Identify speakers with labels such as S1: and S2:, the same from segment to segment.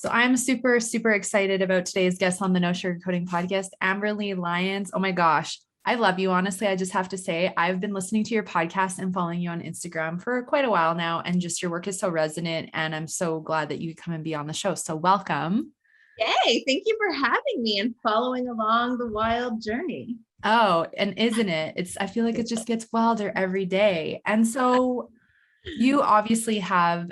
S1: So I'm super, super excited about today's guest on the No Sugarcoating podcast, Amber-Lee Lyons. Oh my gosh, I love you. Honestly, I just have to say, I've been listening to your podcast and following you on Instagram for quite a while now, and just your work is so resonant. And I'm so glad that you come and be on the show. So welcome.
S2: Yay, thank you for having me and following along the wild journey.
S1: Oh, and isn't it? I feel like it just gets wilder every day. And so you obviously have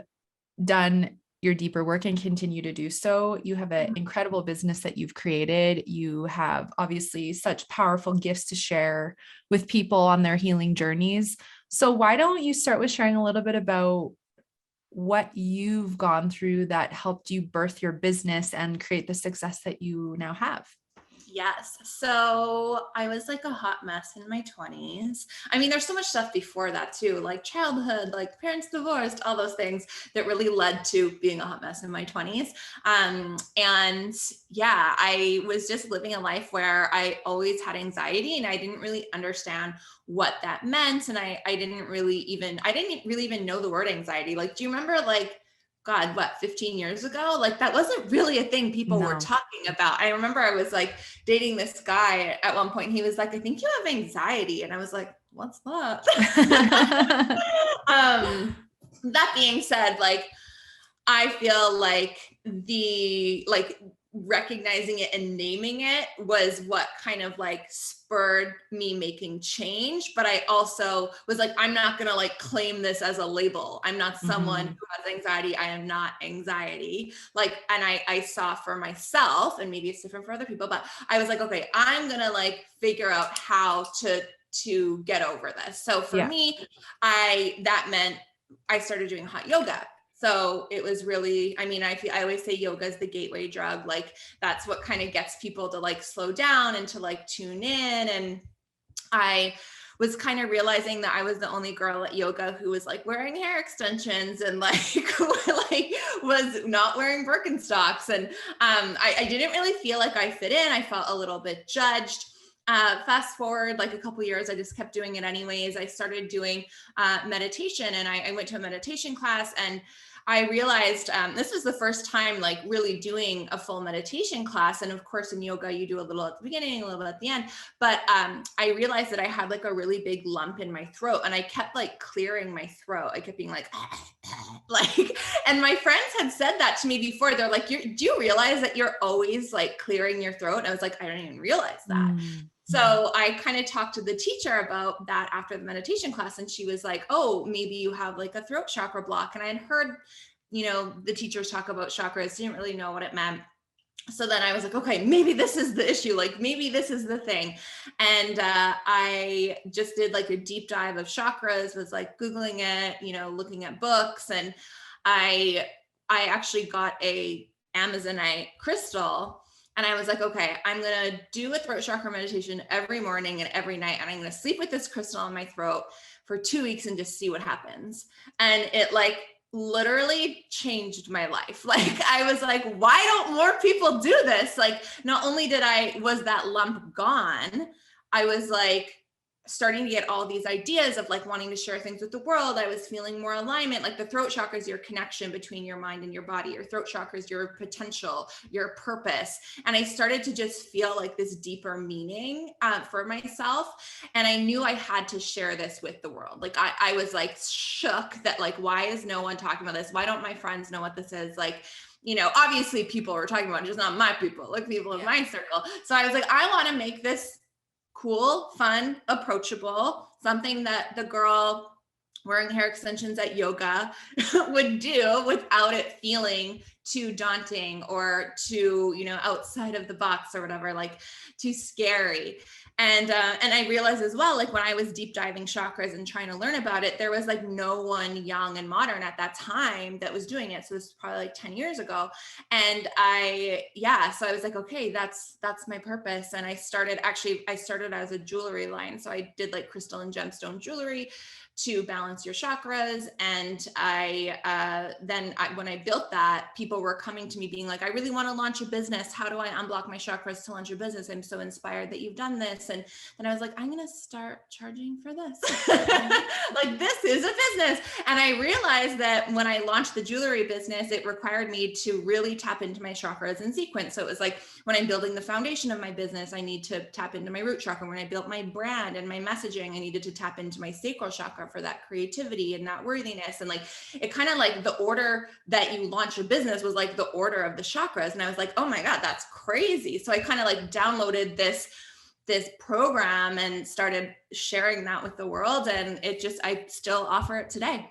S1: done your deeper work and continue to do so. You have an incredible business that you've created. You have obviously such powerful gifts to share with people on their healing journeys. So why don't you start with sharing a little bit about what you've gone through that helped you birth your business and create the success that you now have?
S2: Yes. So I was like a hot mess in my 20s. I mean, there's so much stuff before that too, like childhood, like parents divorced, all those things that really led to being a hot mess in my 20s. And yeah, I was just living a life where I always had anxiety and I didn't really understand what that meant. And I didn't really even know the word anxiety. Like, do you remember God, 15 years ago? Like that wasn't really a thing people were talking about. I remember I was like dating this guy at one point. He was like, I think you have anxiety. And I was like, what's that? That being said, I feel like recognizing it and naming it was what kind of spurred me making change. But I also was like, I'm not going to claim this as a label. I'm not someone who has anxiety. I am not anxiety. And I saw for myself, and maybe it's different for other people, but I was like, okay, I'm going to figure out how to get over this. So for me, that meant I started doing hot yoga. So it was really, I always say yoga is the gateway drug. That's what kind of gets people to slow down and to tune in. And I was kind of realizing that I was the only girl at yoga who was wearing hair extensions and was not wearing Birkenstocks. And I didn't really feel like I fit in. I felt a little bit judged. Fast forward a couple years, I just kept doing it anyways. I started doing meditation, and I went to a meditation class, and I realized this was the first time really doing a full meditation class. And of course in yoga, you do a little at the beginning, a little at the end. But I realized that I had a really big lump in my throat, and I kept clearing my throat. I kept being and my friends had said that to me before. They're like, do you realize that you're always clearing your throat? And I was like, I didn't even realize that. So I kind of talked to the teacher about that after the meditation class. And she was like, oh, maybe you have a throat chakra block. And I had heard, the teachers talk about chakras, didn't really know what it meant. So then I was like, okay, maybe this is the issue. Maybe this is the thing. And I just did a deep dive of chakras, was Googling it, looking at books. And I actually got a Amazonite crystal. And I was like, okay, I'm going to do a throat chakra meditation every morning and every night. And I'm going to sleep with this crystal in my throat for 2 weeks and just see what happens. And it literally changed my life. I was like, why don't more people do this? Not only was that lump gone, I was starting to get all these ideas of wanting to share things with the world. I was feeling more alignment. The throat chakra is your connection between your mind and your body. Your throat chakra is your potential, your purpose. And I started to just feel this deeper meaning for myself. And I knew I had to share this with the world. I was shook that why is no one talking about this? Why don't my friends know what this is? Obviously people were talking about it, just not my people, people in my circle. So I was like, I want to make this cool, fun, approachable, something that the girl wearing hair extensions at yoga would do without it feeling too daunting or too, outside of the box or whatever, too scary. And I realized as well, when I was deep diving chakras and trying to learn about it, there was no one young and modern at that time that was doing it. So this was probably 10 years ago. And so I was like, okay, that's my purpose. And I started as a jewelry line. So I did crystal and gemstone jewelry to balance your chakras. And when I built that, people were coming to me being like, I really want to launch a business. How do I unblock my chakras to launch a business? I'm so inspired that you've done this. And then I was like, I'm going to start charging for this. Like, this is a business. And I realized that when I launched the jewelry business, it required me to really tap into my chakras in sequence. So it was like, when I'm building the foundation of my business, I need to tap into my root chakra. When I built my brand and my messaging, I needed to tap into my sacral chakra for that creativity and that worthiness. And like, it kind of like the order that you launch a business was like the order of the chakras. And I was like, oh my God, that's crazy. So I kind of like downloaded this program and started sharing that with the world. And I still offer it today.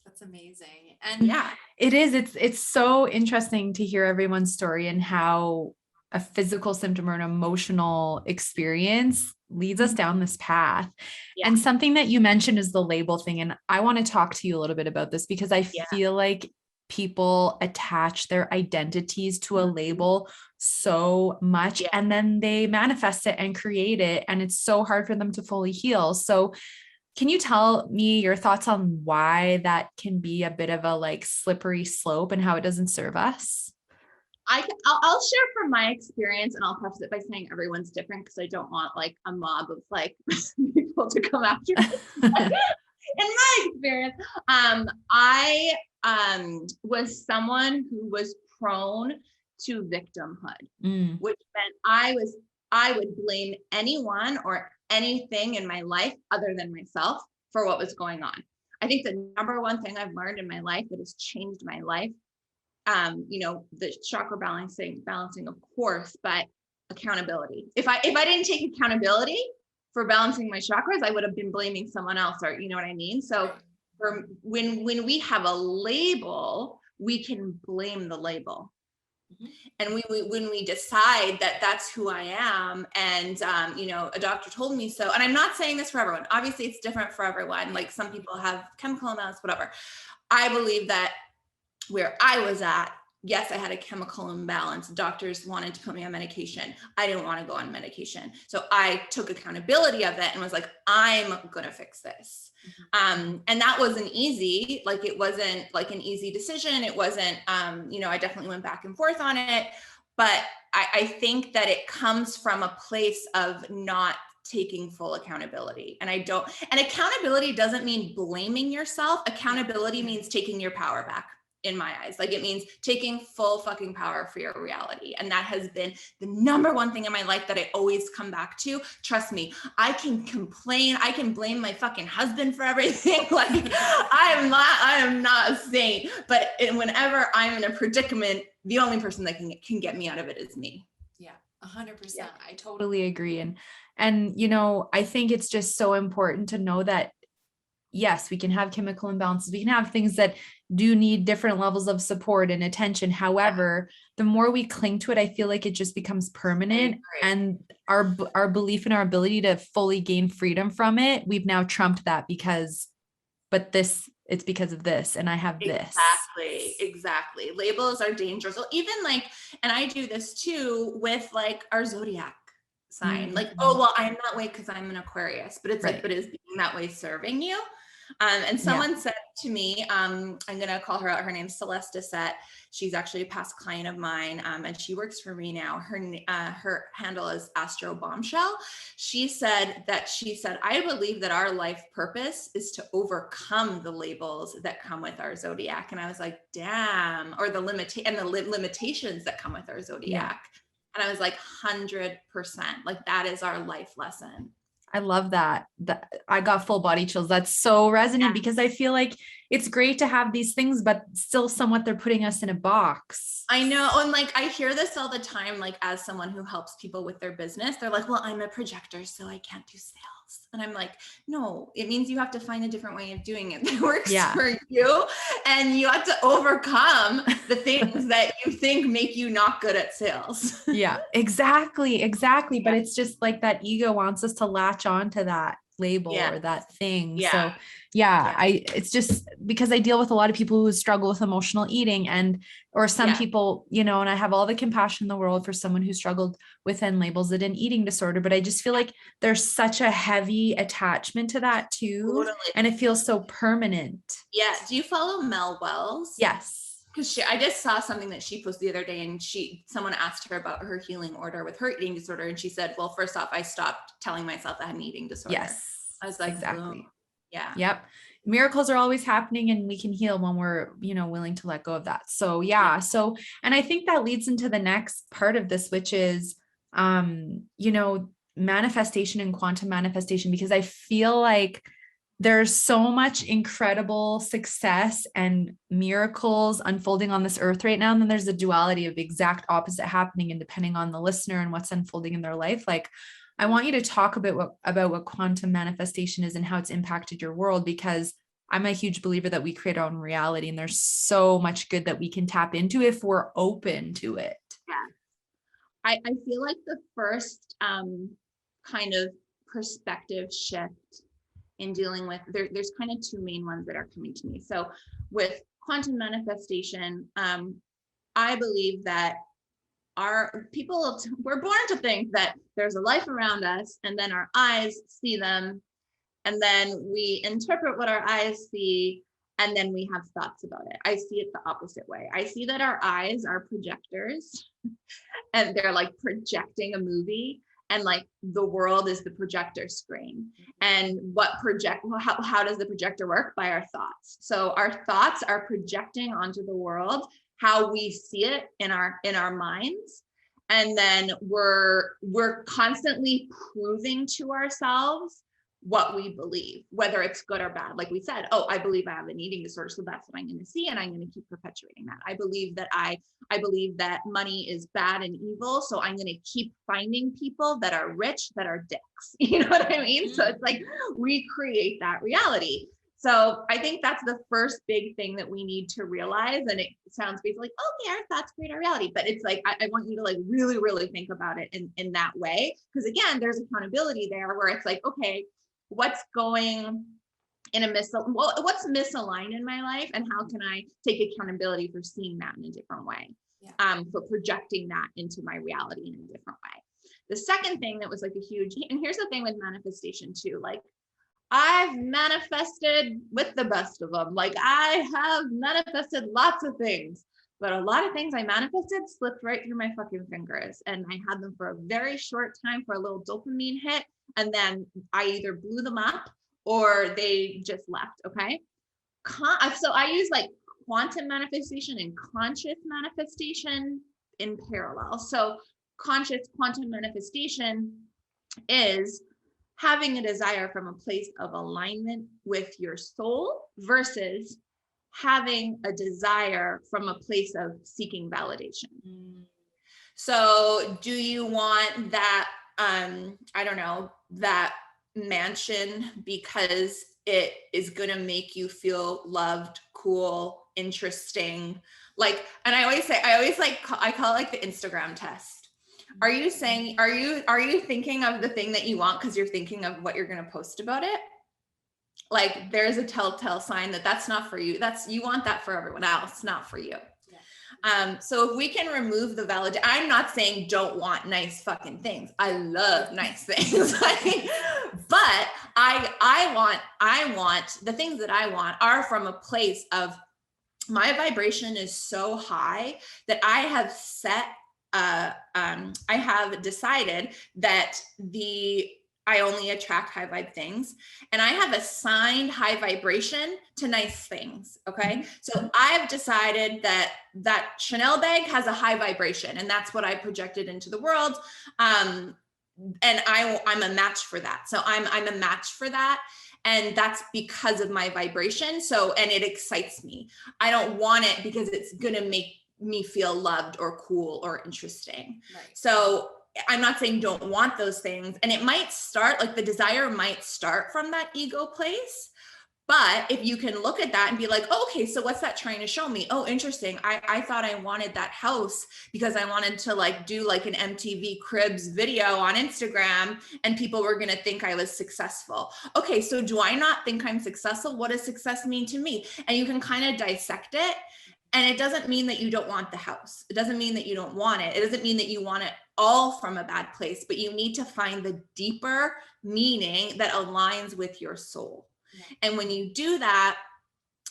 S1: That's amazing. And
S2: yeah,
S1: it is. It's so interesting to hear everyone's story and how a physical symptom or an emotional experience leads us down this path. Yeah. And something that you mentioned is the label thing. And I want to talk to you a little bit about this because I feel like people attach their identities to a label so much and then they manifest it and create it. And it's so hard for them to fully heal. So can you tell me your thoughts on why that can be a bit of a like slippery slope and how it doesn't serve us?
S2: I'll share from my experience, and I'll preface it by saying everyone's different because I don't want like a mob of like people to come after me. In my experience, I was someone who was prone to victimhood, which meant I would blame anyone or anything in my life other than myself for what was going on. I think the number one thing I've learned in my life that has changed my life, the chakra balancing of course, but accountability. If I didn't take accountability for balancing my chakras, I would have been blaming someone else, or you know what I mean? So when we have a label, we can blame the label. And when we decide that that's who I am, and a doctor told me so, and I'm not saying this for everyone, obviously it's different for everyone, like some people have chemical imbalance, whatever. I believe that where I was at, yes, I had a chemical imbalance. Doctors wanted to put me on medication. I didn't want to go on medication. So I took accountability of it and was like, I'm going to fix this. And that wasn't easy. Like, it wasn't like an easy decision. It wasn't, I definitely went back and forth on it, but I think that it comes from a place of not taking full accountability. And accountability doesn't mean blaming yourself. Accountability means taking your power back. In my eyes, like, it means taking full fucking power for your reality. And that has been the number one thing in my life that I always come back to. Trust me, I can complain. I can blame my fucking husband for everything. Like, I am not a saint, but whenever I'm in a predicament, the only person that can get me out of it is me.
S1: Yeah, 100%. Yeah. I totally agree. And I think it's just so important to know that yes, we can have chemical imbalances. We can have things that do need different levels of support and attention. However, the more we cling to it, I feel like it just becomes permanent, and our belief in our ability to fully gain freedom from it, we've now trumped that it's because of this, and I have this.
S2: Exactly. Labels are dangerous. So even like, and I do this too with like our zodiac sign, like, oh, well, I'm that way because I'm an Aquarius, but it's like, but is being that way serving you? And someone said to me, I'm going to call her out. Her name's Celeste Set. She's actually a past client of mine. And she works for me now. Her handle is Astro Bombshell. She said, I believe that our life purpose is to overcome the labels that come with our zodiac. And I was like, damn, or the limitations that come with our zodiac. Yeah. And I was like, 100%, like, that is our life lesson.
S1: I love that. I got full body chills. That's so resonant because I feel like it's great to have these things, but still somewhat they're putting us in a box.
S2: I know. And like, I hear this all the time, like, as someone who helps people with their business, they're like, well, I'm a projector, so I can't do sales. And I'm like, no, it means you have to find a different way of doing it that works for you. And you have to overcome the things that you think make you not good at sales.
S1: Yeah, exactly. But it's just like that ego wants us to latch on to that label or that thing. So it's just because I deal with a lot of people who struggle with emotional eating or some people, and I have all the compassion in the world for someone who struggled with and labels it an eating disorder. But I just feel like there's such a heavy attachment to that too. Totally. And it feels so permanent.
S2: Yeah. Do you follow Mel Wells?
S1: Yes.
S2: because I just saw something that she posted the other day, and someone asked her about her healing order with her eating disorder. And she said, well, first off, I stopped telling myself I had an eating disorder.
S1: Yes.
S2: I was like,
S1: exactly.
S2: boom. Yeah.
S1: Yep. Miracles are always happening, and we can heal when we're, willing to let go of that. So yeah. So, and I think that leads into the next part of this, which is, manifestation and quantum manifestation, because I feel like there's so much incredible success and miracles unfolding on this earth right now. And then there's a duality of exact opposite happening, and depending on the listener and what's unfolding in their life. Like, I want you to talk about what quantum manifestation is and how it's impacted your world, because I'm a huge believer that we create our own reality, and there's so much good that we can tap into if we're open to it.
S2: Yeah. I feel like the first kind of perspective shift in dealing with, there's kind of two main ones that are coming to me. So with quantum manifestation, I believe that we're born to think that there's a life around us, and then our eyes see them, and then we interpret what our eyes see, and then we have thoughts about it. I see it the opposite way. I see that our eyes are projectors, and they're like projecting a movie, and like the world is the projector screen. And how does the projector work? By our thoughts. So our thoughts are projecting onto the world how we see it in our minds. And then we're constantly proving to ourselves what we believe, whether it's good or bad. Like we said, oh, I believe I have an eating disorder, so that's what I'm going to see, and I'm going to keep perpetuating that. I believe that money is bad and evil, so I'm going to keep finding people that are rich that are dicks. You know what I mean? So it's like we create that reality. So I think that's the first big thing that we need to realize. And it sounds basically like, oh, yeah, our thoughts create our reality. But it's like, I want you to like really, really think about it in that way. Because again, there's accountability there where it's like, okay, what's going in what's misaligned in my life, and how can I take accountability for seeing that in a different way? For projecting that into my reality in a different way. The second thing that was like a huge, and here's the thing with manifestation too, like I've manifested with the best of them. Like I have manifested lots of things, but a lot of things I manifested slipped right through my fucking fingers. And I had them for a very short time for a little dopamine hit. And then I either blew them up or they just left. Okay. So I use like quantum manifestation and conscious manifestation in parallel. So conscious quantum manifestation is having a desire from a place of alignment with your soul versus having a desire from a place of seeking validation. So do you want that, I don't know, that mansion because it is going to make you feel loved, cool, interesting? Like, and I call it like the Instagram test. Are you thinking of the thing that you want because you're thinking of what you're going to post about it? Like there's a telltale sign that that's not for you. You want that for everyone else, not for you. Yeah. So if we can remove the validation, I'm not saying don't want nice fucking things. I love nice things. But I want the things that I want are from a place of my vibration is so high that I have decided that I only attract high vibe things, and I have assigned high vibration to nice things. Okay. So I've decided that Chanel bag has a high vibration, and that's what I projected into the world. And I'm a match for that. So I'm a match for that. And that's because of my vibration. So, and it excites me. I don't want it because it's going to make me feel loved or cool or interesting. Right. So I'm not saying don't want those things. And it might start, like the desire might start from that ego place. But if you can look at that and be like, oh, okay, so what's that trying to show me? Oh, interesting. I thought I wanted that house because I wanted to like do like an MTV Cribs video on Instagram and people were going to think I was successful. Okay, so do I not think I'm successful? What does success mean to me? And you can kind of dissect it. And it doesn't mean that you don't want the house. It doesn't mean that you don't want it. It doesn't mean that you want it all from a bad place, but you need to find the deeper meaning that aligns with your soul. And when you do that,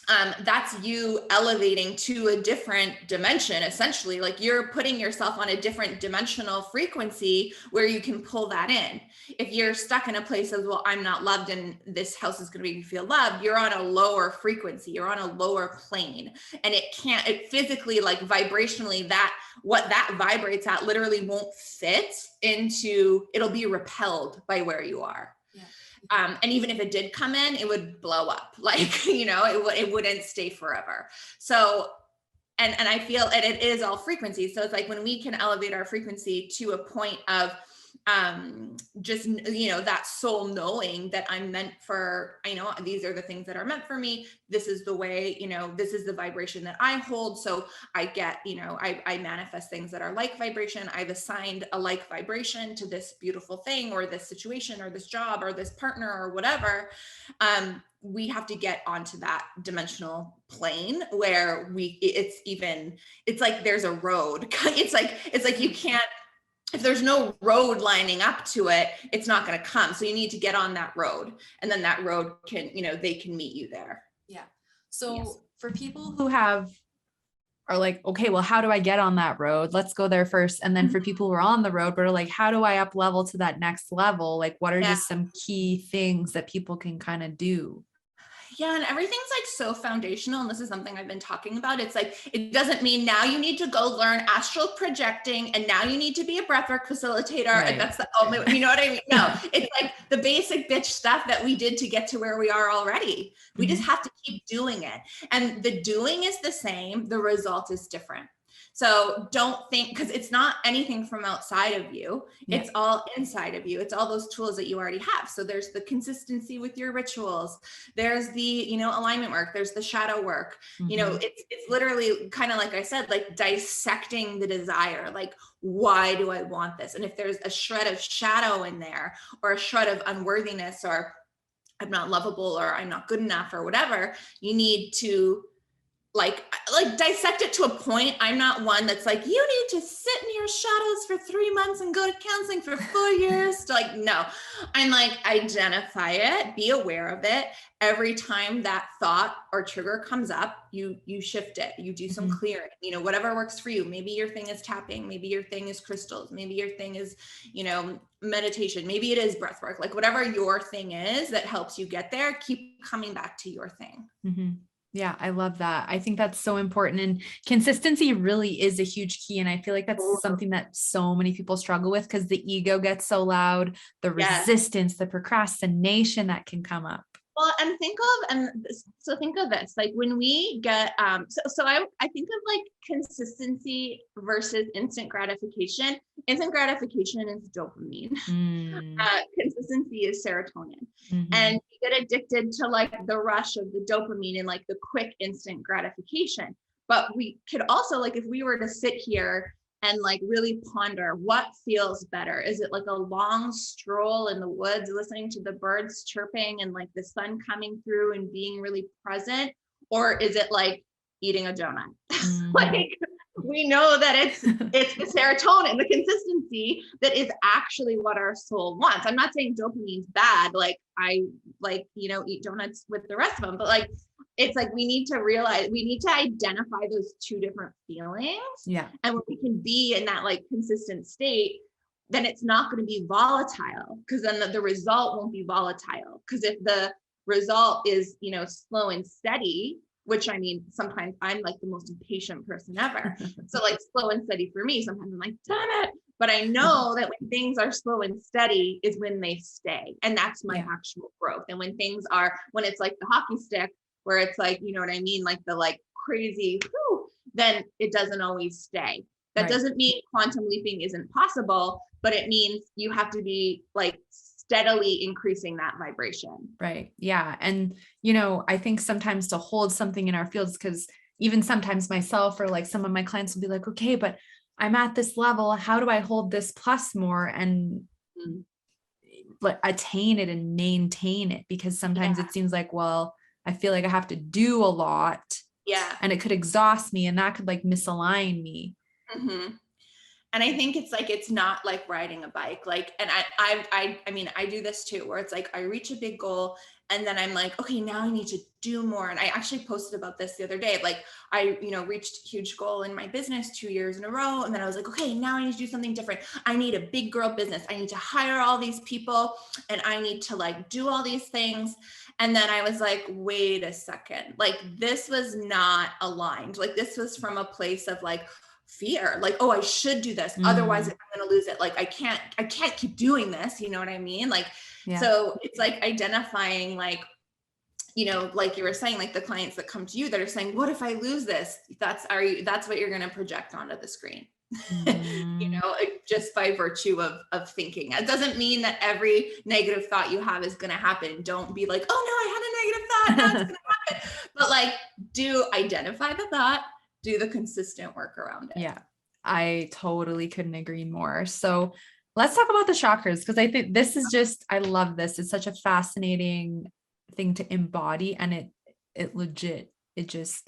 S2: that's you elevating to a different dimension. Essentially, like you're putting yourself on a different dimensional frequency where you can pull that in. If you're stuck in a place of, well, I'm not loved and this house is going to make me feel loved, you're on a lower frequency, you're on a lower plane, and it physically, like vibrationally, that what that vibrates at literally won't fit into, it'll be repelled by where you are. And even if it did come in, it would blow up. Like, it wouldn't stay forever. So, and I feel, and it is all frequency. So it's like when we can elevate our frequency to a point of just, that soul knowing that I'm meant for, these are the things that are meant for me. This is the way, this is the vibration that I hold. So I get, I manifest things that are like vibration. I've assigned a like vibration to this beautiful thing or this situation or this job or this partner or whatever. We have to get onto that dimensional plane where it's like there's a road. It's like you can't, if there's no road lining up to it, it's not going to come. So you need to get on that road, and then that road can, they can meet you there.
S1: Yeah. So for people who are like, okay, well, how do I get on that road? Let's go there first. And then for people who are on the road, but are like, how do I up level to that next level? Like, what are just some key things that people can kind of do?
S2: Yeah. And everything's like so foundational. And this is something I've been talking about. It's like, it doesn't mean now you need to go learn astral projecting and now you need to be a breathwork facilitator. Right. And that's the only, you know what I mean? No, it's like the basic bitch stuff that we did to get to where we are already. We just have to keep doing it. And the doing is the same. The result is different. So don't think, because it's not anything from outside of you. It's all inside of you. It's all those tools that you already have. So there's the consistency with your rituals. There's the, alignment work. There's the shadow work. It's literally kind of like I said, like dissecting the desire. Like, why do I want this? And if there's a shred of shadow in there or a shred of unworthiness or I'm not lovable or I'm not good enough or whatever, you need to like dissect it to a point. I'm not one that's like, you need to sit in your shadows for 3 months and go to counseling for 4 years. No, I'm like, identify it, be aware of it. Every time that thought or trigger comes up, you shift it, you do some clearing, whatever works for you. Maybe your thing is tapping. Maybe your thing is crystals. Maybe your thing is, meditation. Maybe it is breath work, like whatever your thing is that helps you get there, keep coming back to your thing.
S1: Yeah, I love that. I think that's so important. And consistency really is a huge key. And I feel like that's something that so many people struggle with because the ego gets so loud, the resistance, the procrastination that can come up.
S2: Well, and think of this, like when we get, so I think of like consistency versus instant gratification. Instant gratification is dopamine. Consistency is serotonin. And you get addicted to like the rush of the dopamine and like the quick instant gratification. But we could also, like, if we were to sit here and like really ponder what feels better. Is it like a long stroll in the woods, listening to the birds chirping and like the sun coming through and being really present? Or is it like eating a donut? Like we know that it's the serotonin, the consistency that is actually what our soul wants. I'm not saying dopamine's bad. Like I like, eat donuts with the rest of them, but like, it's like, we need to realize, we need to identify those two different feelings. Yeah. And when we can be in that like consistent state, then it's not going to be volatile, because then the result won't be volatile. Because if the result is, slow and steady, which I mean, sometimes I'm like the most impatient person ever. So like slow and steady for me, sometimes I'm like, damn it. But I know that when things are slow and steady is when they stay. And that's my actual growth. And when it's like the hockey stick, where it's like, you know what I mean? Like the like crazy, then it doesn't always stay. That doesn't mean quantum leaping isn't possible, but it means you have to be like steadily increasing that vibration.
S1: Right. Yeah. And, I think sometimes to hold something in our fields, because even sometimes myself or like some of my clients will be like, okay, but I'm at this level. How do I hold this plus more and attain it and maintain it? Because sometimes it seems like, well, I feel like I have to do a lot. Yeah. And it could exhaust me and that could like misalign me.
S2: And I think it's like, it's not like riding a bike. Like, and I mean, I do this too, where it's like, I reach a big goal And then I'm like, okay, now I need to do more. And I actually posted about this the other day. Like I, reached a huge goal in my business 2 years in a row. And then I was like, okay, now I need to do something different. I need a big girl business. I need to hire all these people and I need to like do all these things. And then I was like, wait a second, like this was not aligned. Like this was from a place of like fear, like, oh, I should do this. Otherwise I'm going to lose it. Like I can't keep doing this. You know what I mean? Like, so it's like identifying like, like you were saying, like the clients that come to you that are saying, what if I lose this? That's what you're going to project onto the screen, just by virtue of thinking. It doesn't mean that every negative thought you have is going to happen. Don't be like, oh no, I had a negative thought. Now it's going to happen. But like, do identify the thought, do the consistent work around it.
S1: Yeah, I totally couldn't agree more. So let's talk about the chakras, because I think this is just, I love this. It's such a fascinating thing to embody, and it legit,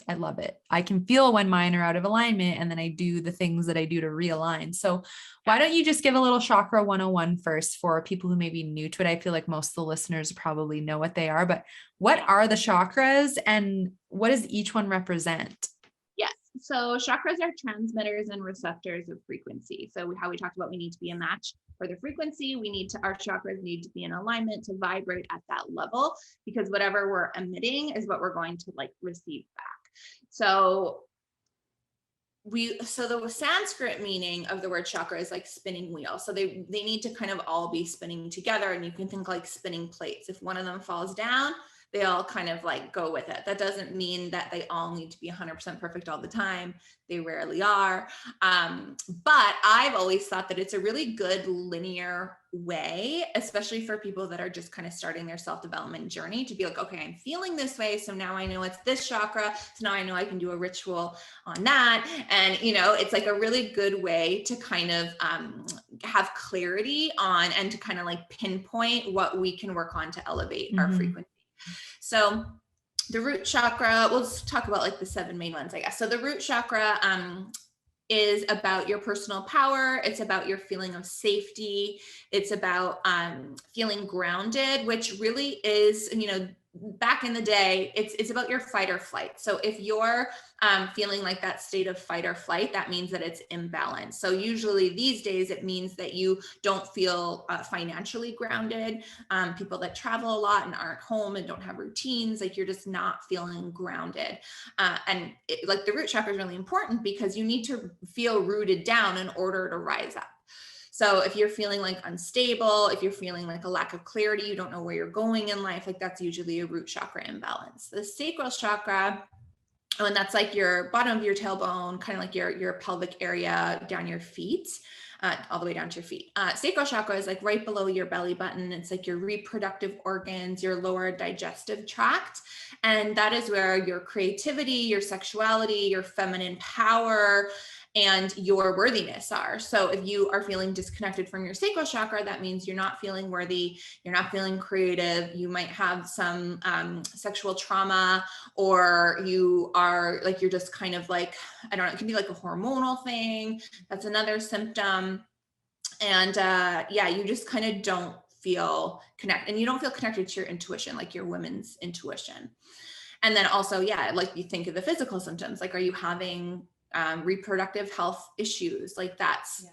S1: I love it. I can feel when mine are out of alignment, and then I do the things that I do to realign. So why don't you just give a little chakra 101 first for people who may be new to it? I feel like most of the listeners probably know what they are, but what are the chakras and what does each one represent?
S3: Yes. So chakras are transmitters and receptors of frequency. So how we talked about, we need to be a match for the frequency. Our chakras need to be in alignment to vibrate at that level, because whatever we're emitting is what we're going to like receive back. So the Sanskrit meaning of the word chakra is like spinning wheel. So they need to kind of all be spinning together, and you can think like spinning plates. If one of them falls down, they all kind of like go with it. That doesn't mean that they all need to be 100% perfect all the time. They rarely are. But I've always thought that it's a really good linear way, especially for people that are just kind of starting their self-development journey, to be like, okay, I'm feeling this way. So now I know it's this chakra. So now I know I can do a ritual on that. And, it's like a really good way to kind of have clarity on, and to kind of like pinpoint what we can work on to elevate our frequency. So the root chakra, we'll just talk about like the 7 main ones, I guess. So the root chakra is about your personal power. It's about your feeling of safety. It's about feeling grounded, which really is, back in the day, it's about your fight or flight. So if you're feeling like that state of fight or flight, that means that it's imbalanced. So usually these days, it means that you don't feel financially grounded. People that travel a lot and aren't home and don't have routines, like you're just not feeling grounded. Like the root chakra is really important, because you need to feel rooted down in order to rise up. So if you're feeling like unstable, if you're feeling like a lack of clarity, you don't know where you're going in life, like that's usually a root chakra imbalance. The sacral chakra, and that's like your bottom of your tailbone, kind of like your pelvic area down your feet, all the way down to your feet. Sacral chakra is like right below your belly button. It's like your reproductive organs, your lower digestive tract. And that is where your creativity, your sexuality, your feminine power, and your worthiness are. So if you are feeling disconnected from your sacral chakra, that means you're not feeling worthy, you're not feeling creative, you might have some sexual trauma, or you are like, you're just kind of like, I don't know, it can be like a hormonal thing. That's another symptom. And you just kind of don't feel connected, and you don't feel connected to your intuition, like your women's intuition. And then also, like you think of the physical symptoms, like, are you having reproductive health issues? Like that's,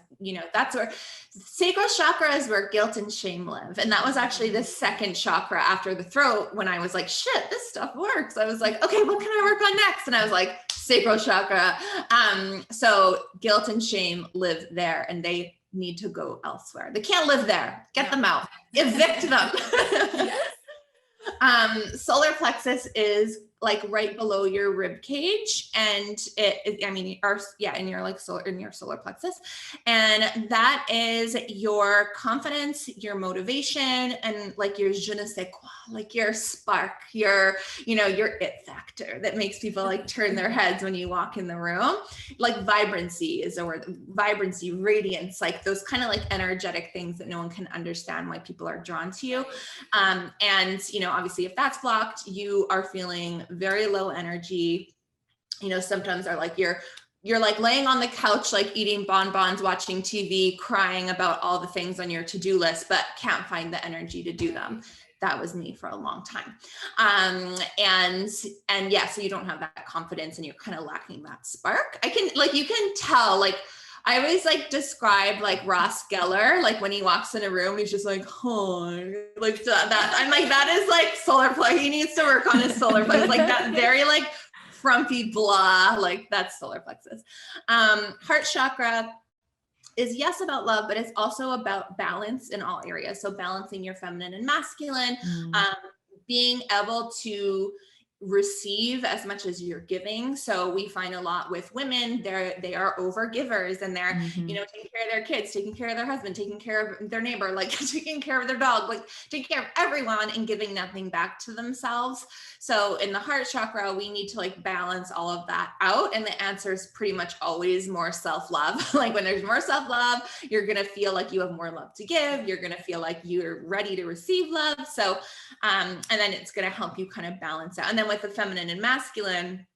S3: that's where sacral chakra is, where guilt and shame live. And that was actually the second chakra after the throat, when I was like, shit, this stuff works. I was like, okay, what can I work on next? And I was like, sacral chakra. So guilt and shame live there, and they need to go elsewhere. They can't live there. Get them out. Evict them. Solar plexus is like right below your rib cage, and in your solar plexus, and that is your confidence, your motivation, and like your je ne sais quoi, like your spark, your it factor that makes people like turn their heads when you walk in the room. Like vibrancy is a word, vibrancy, radiance, like those kind of like energetic things that no one can understand why people are drawn to you. And obviously if that's blocked, you are feeling very low energy. Symptoms are like you're like laying on the couch, like eating bonbons, watching TV, crying about all the things on your to-do list, but can't find the energy to do them.
S2: that was me for a long time. And yeah, so you don't have that confidence and you're kind of lacking that spark. You can tell, like, I always like describe like Ross Geller, like when he walks in a room, he's just like, oh, like that. I'm like, that is like solar plexus. He needs to work on his solar plexus, like that very like frumpy blah, like that's solar plexus. Heart chakra is yes about love, but it's also about balance in all areas. So balancing your feminine and masculine, being able to receive as much as you're giving. So we find a lot with women, they are over givers, and they're, you know, taking care of their kids, taking care of their husband, taking care of their neighbor, like taking care of their dog, like taking care of everyone and giving nothing back to themselves. So in the heart chakra, we need to like balance all of that out. And the answer is pretty much always more self-love. Like when there's more self-love, you're going to feel like you have more love to give. You're going to feel like you're ready to receive love. So, and then it's going to help you kind of balance out. And then with the feminine and masculine,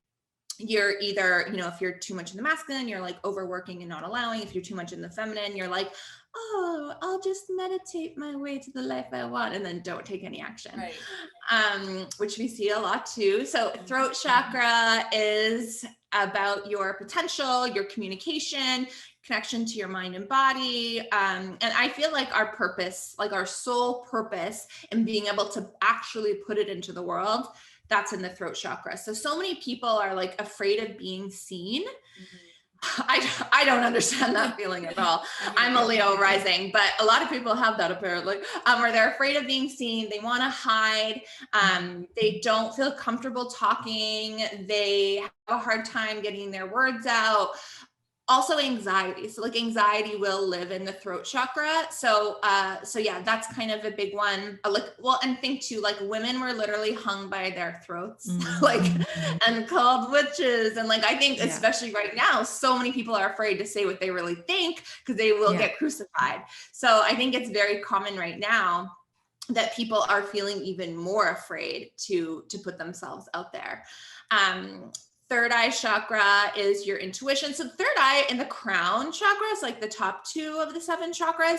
S2: you're either, you know, if you're too much in the masculine, you're like overworking and not allowing. If you're too much in the feminine, you're like, oh, I'll just meditate my way to the life I want, and then don't take any action, right. Which we see a lot too. So throat chakra is about your potential, your communication, connection to your mind and body. And I feel like our purpose, like our soul purpose, and being able to actually put it into the world, that's in the throat chakra. So many people are like afraid of being seen. I don't understand that feeling at all. I'm a Leo rising, but a lot of people have that apparently, where they're afraid of being seen. They want to hide. They don't feel comfortable talking. They have a hard time getting their words out. Also anxiety. So like anxiety will live in the throat chakra. So yeah, that's kind of a big one. And think too, like women were literally hung by their throats, like, and called witches. And like, I think especially right now, so many people are afraid to say what they really think because they will get crucified. So I think it's very common right now that people are feeling even more afraid to put themselves out there. Third eye chakra is your intuition. So third eye and the crown chakras, like the top two of the 7 chakras,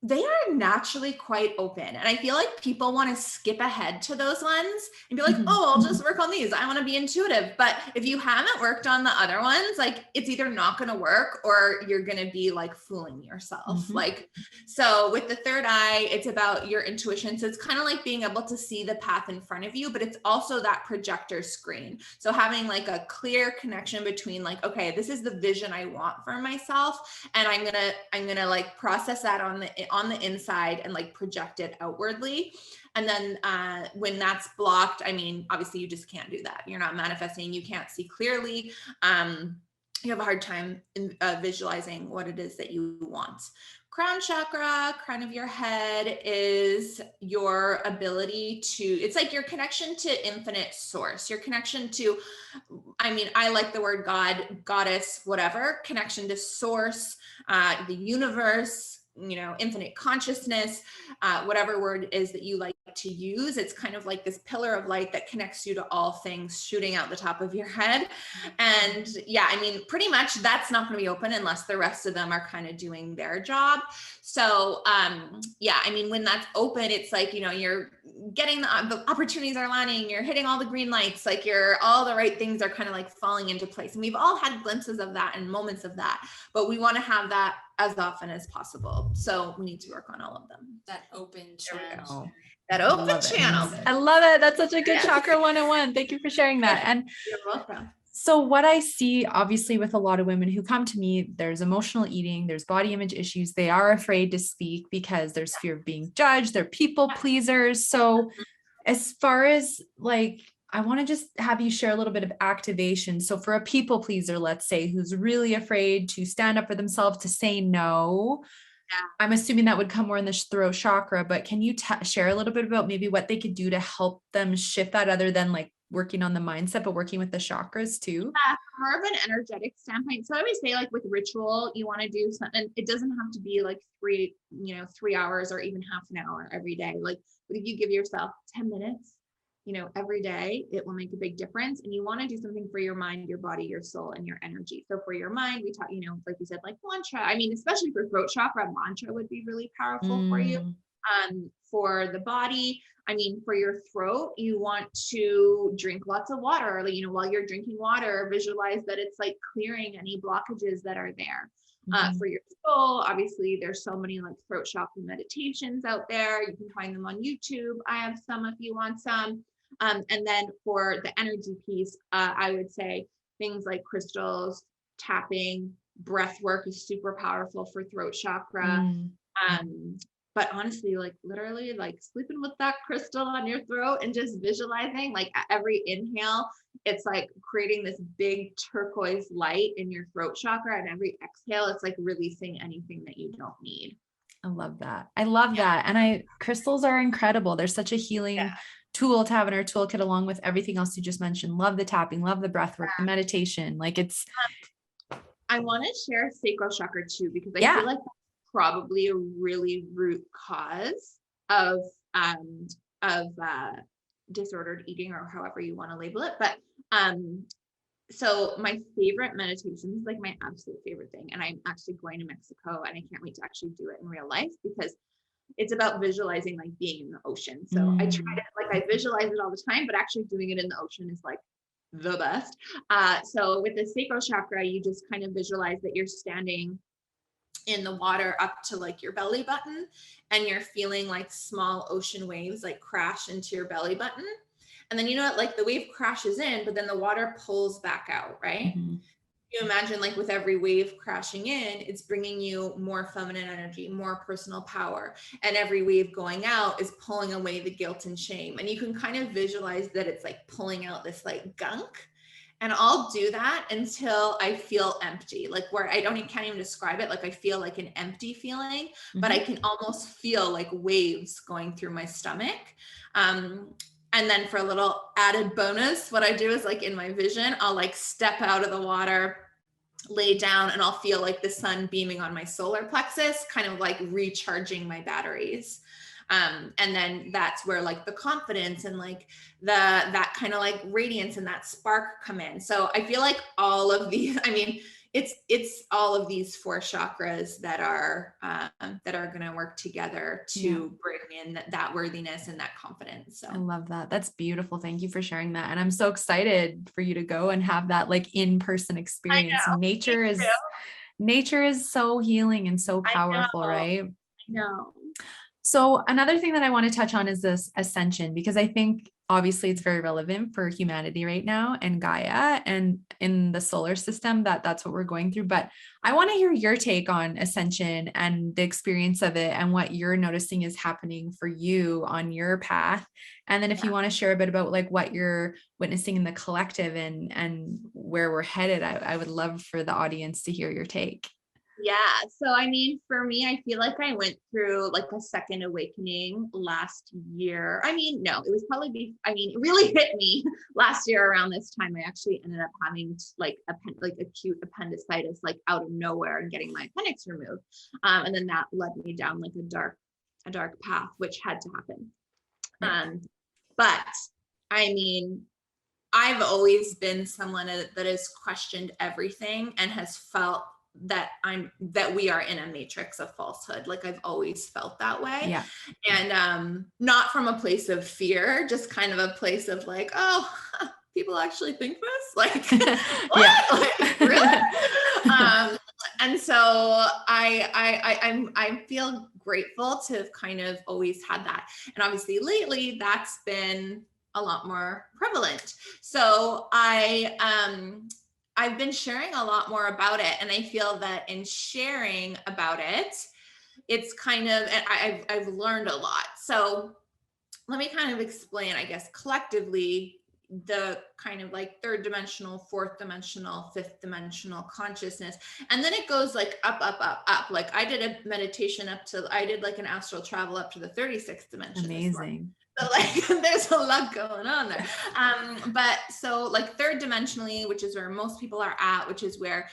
S2: they are naturally quite open. And I feel like people want to skip ahead to those ones and be like, oh, I'll just work on these. I want to be intuitive. But if you haven't worked on the other ones, like it's either not going to work or you're going to be like fooling yourself. Like, so with the third eye, it's about your intuition. So it's kind of like being able to see the path in front of you, but it's also that projector screen. So having like a clear connection between like, okay, this is the vision I want for myself. And I'm going to like process that on the inside and like project it outwardly. And then when that's blocked, I mean, obviously you just can't do that. You're not manifesting. You can't see clearly. You have a hard time visualizing what it is that you want. Crown chakra, crown of your head, is your ability to, it's like your connection to infinite source, your connection to, I mean, I like the word God, goddess, whatever, connection to source, the universe, you know, infinite consciousness, whatever word is that you like to use. It's kind of like this pillar of light that connects you to all things shooting out the top of your head. And yeah, I mean, pretty much that's not going to be open unless the rest of them are kind of doing their job. So yeah, I mean, when that's open, it's like, you know, you're getting the opportunities are lining, you're hitting all the green lights, like all the right things are kind of like falling into place. And we've all had glimpses of that and moments of that, but we want to have that as often as possible. So we need to work on all of them.
S4: That open channel.
S2: That open channel.
S1: I love it. That's such a good Chakra 101. Thank you for sharing that. And
S2: you're welcome.
S1: So what I see, obviously, with a lot of women who come to me, there's emotional eating, there's body image issues. They are afraid to speak because there's fear of being judged. They're people pleasers. So as far as like, I want to just have you share a little bit of activation. So for a people pleaser, let's say, who's really afraid to stand up for themselves, to say no, I'm assuming that would come more in the throat chakra, but can you share a little bit about maybe what they could do to help them shift that, other than like working on the mindset, but working with the chakras too?
S3: Yeah, more of an energetic standpoint. So I always say, like with ritual, you want to do something. It doesn't have to be like 3 hours or even half an hour every day. Like, but if you give yourself 10 minutes, every day, it will make a big difference. And you want to do something for your mind, your body, your soul, and your energy. So for your mind, we talk, like you said, like mantra. I mean, especially for throat chakra, mantra would be really powerful for you. For the body, I mean, for your throat, you want to drink lots of water. Like, you know, while you're drinking water, visualize that it's like clearing any blockages that are there. For your soul, obviously, there's so many like throat chakra meditations out there. You can find them on YouTube. I have some if you want some. And then for the energy piece, I would say things like crystals, tapping, breath work is super powerful for throat chakra. But honestly, like literally like sleeping with that crystal on your throat and just visualizing, like at every inhale, it's like creating this big turquoise light in your throat chakra, and every exhale, it's like releasing anything that you don't need.
S1: I love that. I love that. And crystals are incredible. They're such a healing tool to have in our toolkit, along with everything else you just mentioned. Love the tapping, love the breath work, the meditation. Like it's.
S3: I want to share sacral chakra too, because I feel like probably a really root cause of disordered eating, or however you want to label it. But so my favorite meditation is like my absolute favorite thing, and I'm actually going to Mexico, and I can't wait to actually do it in real life, because it's about visualizing like being in the ocean. So I try to, like, I visualize it all the time, but actually doing it in the ocean is like the best. So with the sacral chakra, you just kind of visualize that you're standing in the water up to like your belly button, and you're feeling like small ocean waves like crash into your belly button. And then, you know what, like the wave crashes in, but then the water pulls back out, right? You imagine like with every wave crashing in, it's bringing you more feminine energy, more personal power. And every wave going out is pulling away the guilt and shame. And you can kind of visualize that it's like pulling out this like gunk. And I'll do that until I feel empty, like where can't even describe it. Like I feel like an empty feeling, but I can almost feel like waves going through my stomach. And then for a little added bonus, what I do is like in my vision, I'll like step out of the water, lay down, and I'll feel like the sun beaming on my solar plexus, kind of like recharging my batteries. And then that's where like the confidence and like that kind of like radiance and that spark come in. So I feel like all of these, I mean, it's all of these 4 chakras that are going to work together to bring in that worthiness and that confidence. So
S1: I love that. That's beautiful. Thank you for sharing that. And I'm so excited for you to go and have that like in-person experience. Nature is so healing and so powerful, right?
S3: I know.
S1: So another thing that I want to touch on is this ascension, because I think obviously it's very relevant for humanity right now and Gaia and in the solar system, that's what we're going through. But I want to hear your take on ascension and the experience of it and what you're noticing is happening for you on your path. And then if you want to share a bit about like what you're witnessing in the collective and where we're headed, I would love for the audience to hear your take.
S3: Yeah. So, I mean, for me, I feel like I went through like a second awakening last year. I mean, no, it was probably, it really hit me last year around this time. I actually ended up having like acute appendicitis, like out of nowhere, and getting my appendix removed. And then that led me down like a dark path, which had to happen. But I mean, I've always been someone that has questioned everything and has felt that we are in a matrix of falsehood. Like I've always felt that way.
S1: Yeah.
S3: And not from a place of fear, just kind of a place of like, oh, people actually think this? Like, what? Like, really? And so I feel grateful to have kind of always had that. And obviously lately that's been a lot more prevalent. So I've been sharing a lot more about it, and I feel that in sharing about it, it's kind of, I've learned a lot. So let me kind of explain, I guess, collectively, the kind of like 3rd dimensional, 4th dimensional, 5th dimensional consciousness. And then it goes like up. Like I did a meditation I did like an astral travel up to the 36th dimension.
S1: Amazing.
S3: So like there's a lot going on there. But so like 3rd dimensionally, which is where most people are at, which is where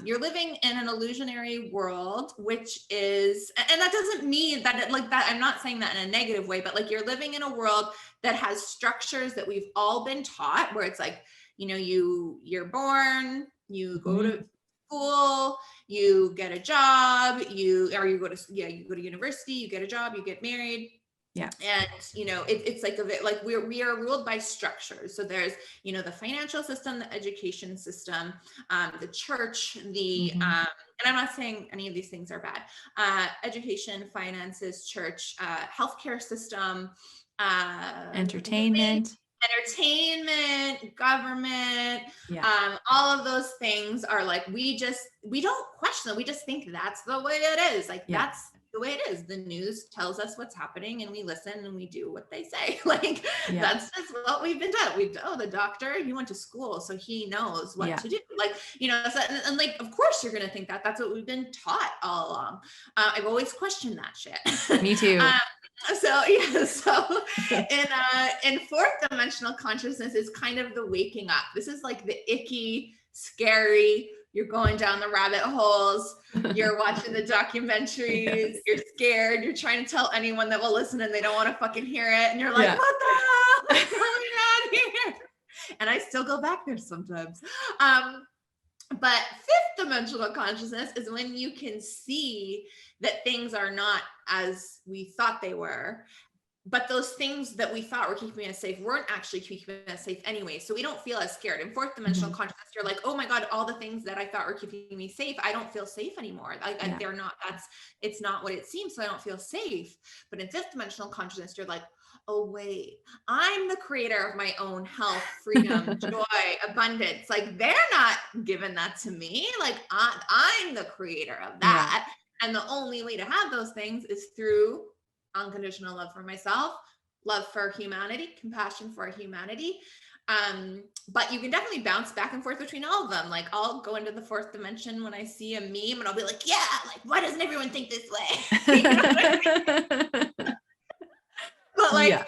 S3: you're living in an illusionary world, which is, and that doesn't mean that I'm not saying that in a negative way, but like you're living in a world that has structures that we've all been taught, where it's like, you know, you're born, you go to school,
S2: you get a job, you go to university, you get a job, you get married.
S1: Yeah. And,
S2: it's like we are ruled by structures. So there's, the financial system, the education system, the church, and I'm not saying any of these things are bad. Education, finances, church, healthcare system,
S1: entertainment,
S2: government, all of those things are like, we don't question them. We just think that's the way it is. Like, that's the way it is. The news tells us what's happening and we listen and we do what they say. Like, that's just what we've been done. The doctor, he went to school, so he knows what to do. Like, so, and like, of course you're going to think that that's what we've been taught all along. I've always questioned that shit.
S1: Me too.
S2: So in fourth dimensional consciousness is kind of the waking up. This is like the icky, scary, you're going down the rabbit holes, you're watching the documentaries, you're scared, you're trying to tell anyone that will listen and they don't want to fucking hear it. And you're like, what the hell is going on here? And I still go back there sometimes. But fifth dimensional consciousness is when you can see that things are not as we thought they were, but those things that we thought were keeping us safe weren't actually keeping us safe anyway. So we don't feel as scared. In fourth dimensional consciousness, you're like, oh my God, all the things that I thought were keeping me safe, I don't feel safe anymore. They're not, it's not what it seems. So I don't feel safe. But in fifth dimensional consciousness, you're like, oh wait, I'm the creator of my own health, freedom, joy, abundance. Like, they're not giving that to me. Like, I'm the creator of that. And the only way to have those things is through unconditional love for myself, love for humanity, compassion for humanity. But you can definitely bounce back and forth between all of them. Like, I'll go into the fourth dimension when I see a meme and I'll be like, yeah, like, why doesn't everyone think this way? You know what I mean? But like, so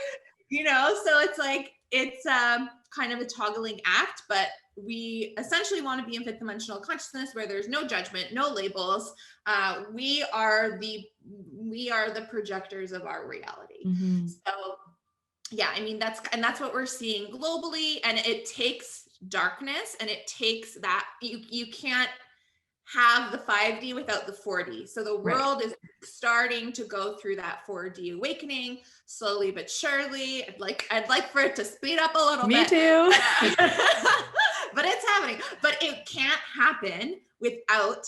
S2: it's like, it's kind of a toggling act, but we essentially want to be in fifth dimensional consciousness where there's no judgment, no labels. We are the projectors of our reality. So yeah, I mean, that's what we're seeing globally. And it takes darkness, and it takes that you can't have the 5D without the 4D. So the world is starting to go through that 4D awakening slowly but surely. I'd like for it to speed up a little bit.
S1: Me too.
S2: But it's happening. But it can't happen without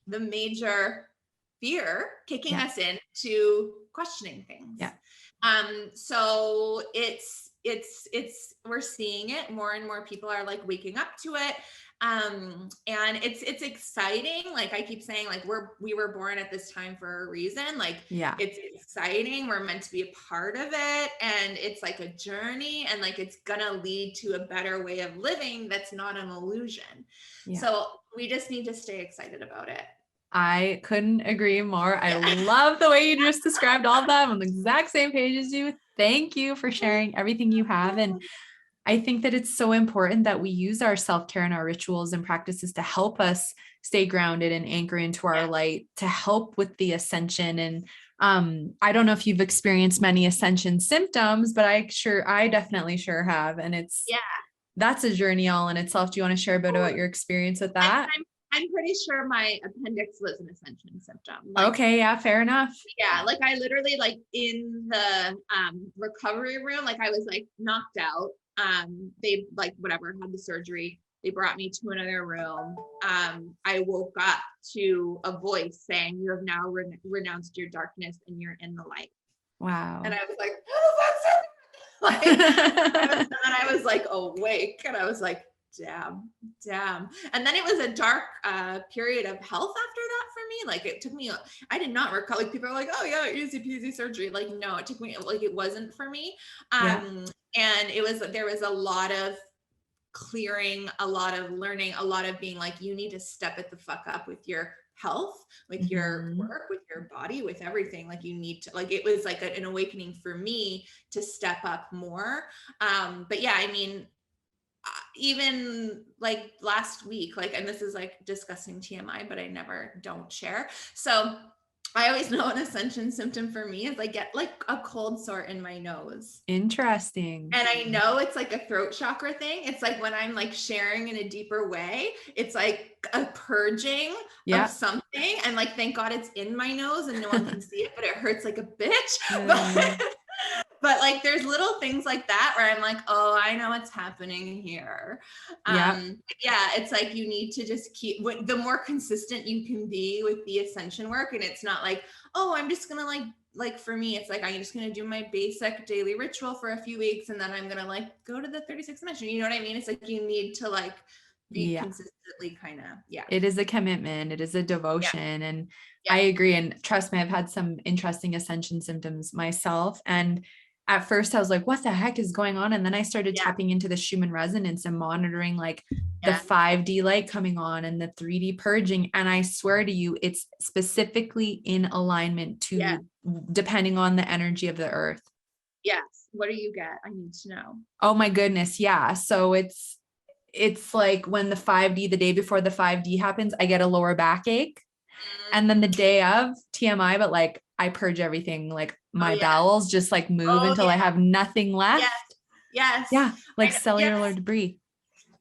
S2: the major fear kicking us into questioning things. So it's we're seeing it. More and more people are like waking up to it. And it's exciting. Like I keep saying, like we were born at this time for a reason. Like, it's exciting. We're meant to be a part of it. And it's like a journey, and like, it's gonna lead to a better way of living. That's not an illusion. So we just need to stay excited about it.
S1: I couldn't agree more. I love the way you just described all of that. I'm on the exact same page as you. Thank you for sharing everything you have. And I think that it's so important that we use our self-care and our rituals and practices to help us stay grounded and anchor into our light, to help with the ascension. And I don't know if you've experienced many ascension symptoms, but I definitely have. And that's a journey all in itself. Do you want to share a bit about your experience with that?
S3: I'm pretty sure my appendix was an ascension symptom.
S1: Okay. Yeah. Fair enough.
S3: Yeah. Like I literally, like in the recovery room, like I was like knocked out. They like whatever had the surgery. They brought me to another room. I woke up to a voice saying, "You have now renounced your darkness and you're in the light."
S1: Wow.
S3: And I was like, "What does that sound like?" And then I was like awake, and I was like, damn. And then it was a dark period of health after that for me. Like it took me, I did not recover. Like people are like, oh yeah, easy peasy surgery. Like, no, it took me, like, it wasn't for me. And there was a lot of clearing, a lot of learning, a lot of being like, you need to step it the fuck up with your health, with your work, with your body, with everything. Like you need to, like, it was like an awakening for me to step up more. But yeah, I mean, even like last week, like, and this is like discussing TMI, but I don't share. So
S2: I always know an ascension symptom for me is I get like a cold sore in my nose.
S1: Interesting.
S2: And I know it's like a throat chakra thing. It's like when I'm like sharing in a deeper way, it's like a purging of something. And like, thank God it's in my nose and no one can see it, but it hurts like a bitch. But like, there's little things like that where I'm like, oh, I know what's happening here. Yeah, it's like, you need to just keep, the more consistent you can be with the ascension work. And it's not like, oh, I'm just going to like for me, it's like, I'm just going to do my basic daily ritual for a few weeks. And then I'm going to like go to the 36th dimension. You know what I mean? It's like, you need to like be consistently kind of, it
S1: is a commitment. It is a devotion. And I agree. And trust me, I've had some interesting ascension symptoms myself. And at first I was like, what the heck is going on? And then I started tapping into the Schumann resonance and monitoring like the 5D light coming on and the 3D purging. And I swear to you, it's specifically in alignment to depending on the energy of the earth.
S3: Yes. What do you get? I need to know.
S1: Oh my goodness. Yeah. So it's like when the 5D, the day before the 5D happens, I get a lower backache. And then the day of TMI, but like I purge everything, like my bowels just like move until I have nothing left.
S2: Yes.
S1: Yeah. Like cellular debris.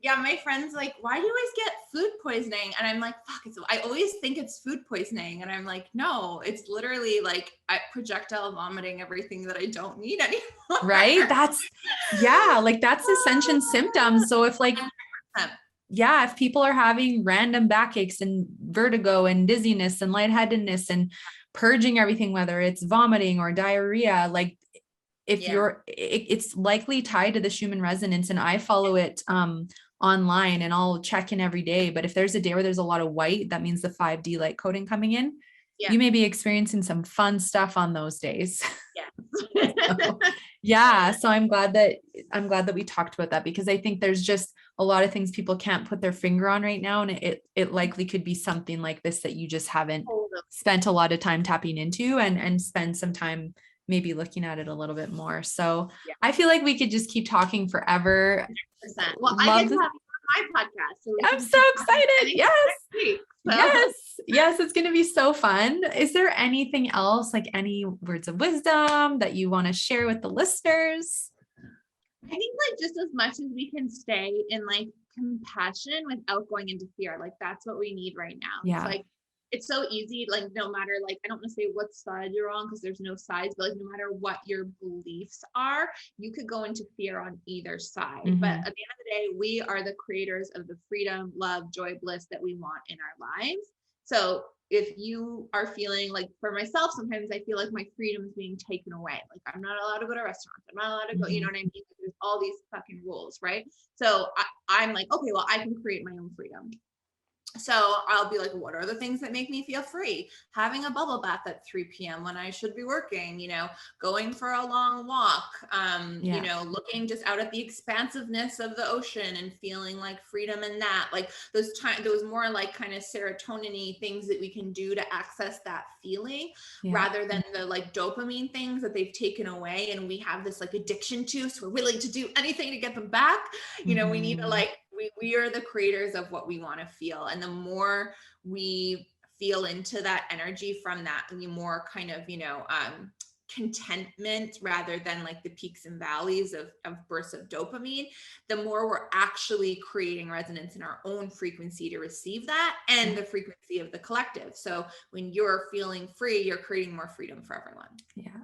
S2: Yeah. My friend's like, why do you always get food poisoning? And I'm like, fuck, I always think it's food poisoning. And I'm like, no, it's literally like projectile vomiting everything that I don't need anymore.
S1: Right. That's ascension symptoms. So if like, if people are having random backaches and vertigo and dizziness and lightheadedness and purging everything, whether it's vomiting or diarrhea, like if it's likely tied to the Schumann resonance, and I follow it online and I'll check in every day. But if there's a day where there's a lot of white, that means the 5D light coding coming in. You may be experiencing some fun stuff on those days. So I'm glad that we talked about that, because I think there's just a lot of things people can't put their finger on right now. And it likely could be something like this that you just haven't spent a lot of time tapping into and spend some time maybe looking at it a little bit more. So I feel like we could just keep talking forever.
S3: 100%. Well, I get to have you on my podcast. So
S1: I'm so excited. Yes, it's going to be so fun. Is there anything else, like any words of wisdom that you want to share with the listeners?
S3: I think like just as much as we can stay in like compassion without going into fear, like that's what we need right now. It's like, it's so easy, like no matter, like, I don't want to say what side you're on because there's no sides, but like no matter what your beliefs are, you could go into fear on either side. But at the end of the day, we are the creators of the freedom, love, joy, bliss that we want in our lives. So if you are feeling like, for myself, sometimes I feel like my freedom is being taken away. Like I'm not allowed to go to restaurants. I'm not allowed to go, you know what I mean? There's all these fucking rules, right? So I'm like, okay, well, I can create my own freedom. So I'll be like, what are the things that make me feel free? Having a bubble bath at 3 p.m. when I should be working, going for a long walk, looking just out at the expansiveness of the ocean and feeling like freedom in that, like those more like kind of serotonin-y things that we can do to access that feeling rather than the like dopamine things that they've taken away. And we have this like addiction to, so we're willing to do anything to get them back. We need to like, we are the creators of what we want to feel. And the more we feel into that energy from that, the more kind of, contentment rather than like the peaks and valleys of bursts of dopamine, the more we're actually creating resonance in our own frequency to receive that and the frequency of the collective. So when you're feeling free, you're creating more freedom for everyone.
S1: Yeah,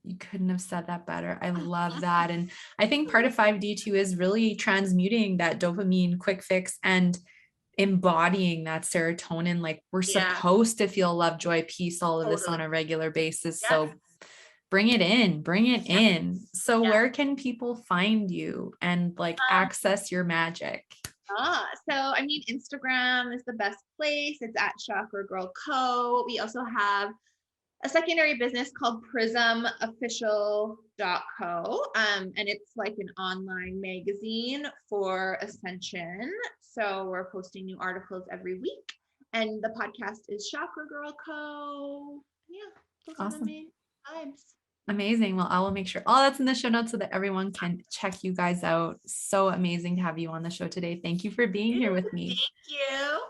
S1: you couldn't have said that better. I love that. And I think part of 5D too is really transmuting that dopamine quick fix and embodying that serotonin. Like we're supposed to feel love, joy, peace, all of this on a regular basis. So bring it in. So where can people find you and like access your magic?
S3: So I mean, Instagram is the best place. It's at Chakra Girl Co. We also have a secondary business called prismofficial.co. And it's like an online magazine for Ascension. So we're posting new articles every week. And the podcast is Chakra Girl Co. Those are the main vibes.
S1: Amazing. Well, I will make sure all that's in the show notes so that everyone can check you guys out. So amazing to have you on the show today. Thank you for being here with me.
S2: Thank you.